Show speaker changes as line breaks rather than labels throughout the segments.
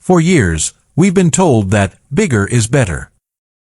For years, we've been told that bigger is better.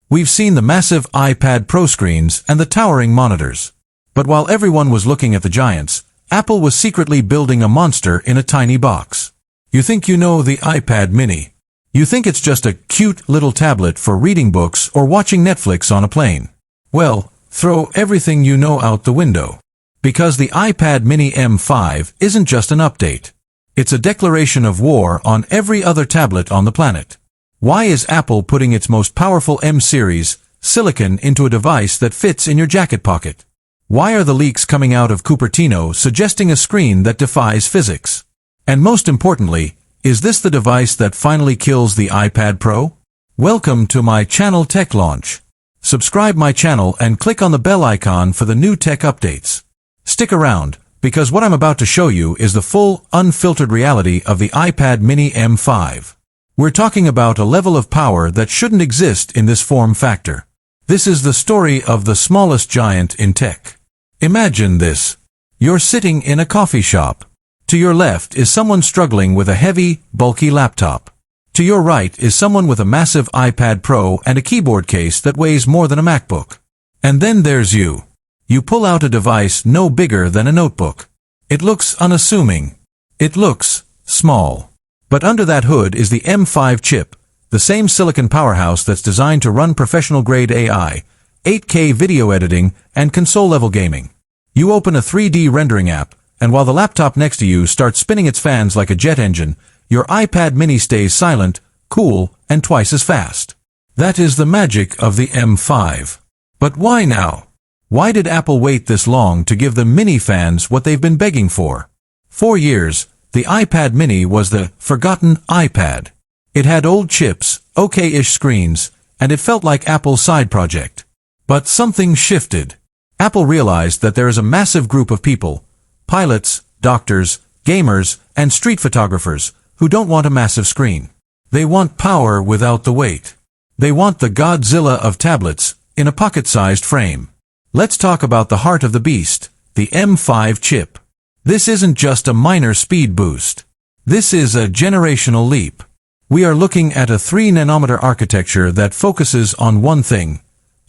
We've seen the massive iPad Pro screens and the towering monitors. But while everyone was looking at the giants, Apple was secretly building a monster in a tiny box. You think you know the iPad mini. You think it's just a cute little tablet for reading books or watching Netflix on a plane. Well, throw everything you know out the window. Because the iPad mini M5 isn't just an update. It's a declaration of war on every other tablet on the planet. Why is Apple putting its most powerful M-series silicon into a device that fits in your jacket pocket? Why are the leaks coming out of Cupertino suggesting a screen that defies physics? And most importantly, is this the device that finally kills the iPad Pro? Welcome to my channel Tech Launch. Subscribe my channel and click on the bell icon for the new tech updates. Stick around, because what I'm about to show you is the full, unfiltered reality of the iPad mini M5. We're talking about a level of power that shouldn't exist in this form factor. This is the story of the smallest giant in tech. Imagine this. You're sitting in a coffee shop. To your left is someone struggling with a heavy, bulky laptop. To your right is someone with a massive iPad Pro and a keyboard case that weighs more than a MacBook. And then there's you. You pull out a device no bigger than a notebook. It looks unassuming. It looks small. But under that hood is the M5 chip, the same silicon powerhouse that's designed to run professional-grade AI, 8K video editing, and console-level gaming. You open a 3D rendering app, and while the laptop next to you starts spinning its fans like a jet engine, your iPad mini stays silent, cool, and twice as fast. That is the magic of the M5. But why now? Why did Apple wait this long to give the mini fans what they've been begging for? 4 years, the iPad mini was the forgotten iPad. It had old chips, okay-ish screens, and it felt like Apple's side project. But something shifted. Apple realized that there is a massive group of people, pilots, doctors, gamers, and street photographers, who don't want a massive screen. They want power without the weight. They want the Godzilla of tablets in a pocket-sized frame. Let's talk about the heart of the beast, the M5 chip. This isn't just a minor speed boost. This is a generational leap. We are looking at a 3-nanometer architecture that focuses on one thing: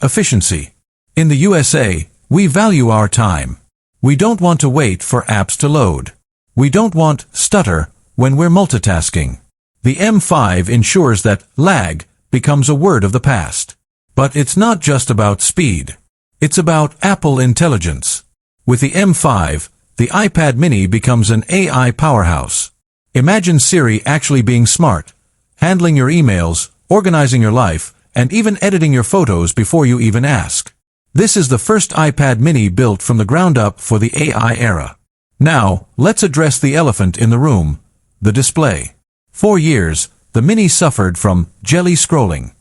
efficiency. In the USA, we value our time. We don't want to wait for apps to load. We don't want stutter when we're multitasking. The M5 ensures that lag becomes a word of the past. But it's not just about speed. It's about Apple intelligence. With the M5, the iPad mini becomes an AI powerhouse. Imagine Siri actually being smart, handling your emails, organizing your life, and even editing your photos before you even ask. This is the first iPad mini built from the ground up for the AI era. Now, let's address the elephant in the room, the display. For years, the mini suffered from jelly scrolling.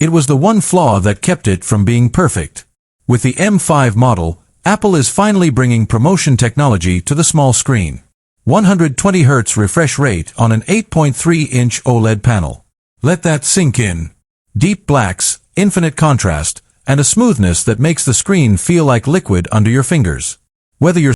It was the one flaw that kept it from being perfect. With the M5 model, Apple is finally bringing promotion technology to the small screen. 120 Hz refresh rate on an 8.3-inch OLED panel. Let that sink in. Deep blacks, infinite contrast, and a smoothness that makes the screen feel like liquid under your fingers. Whether you're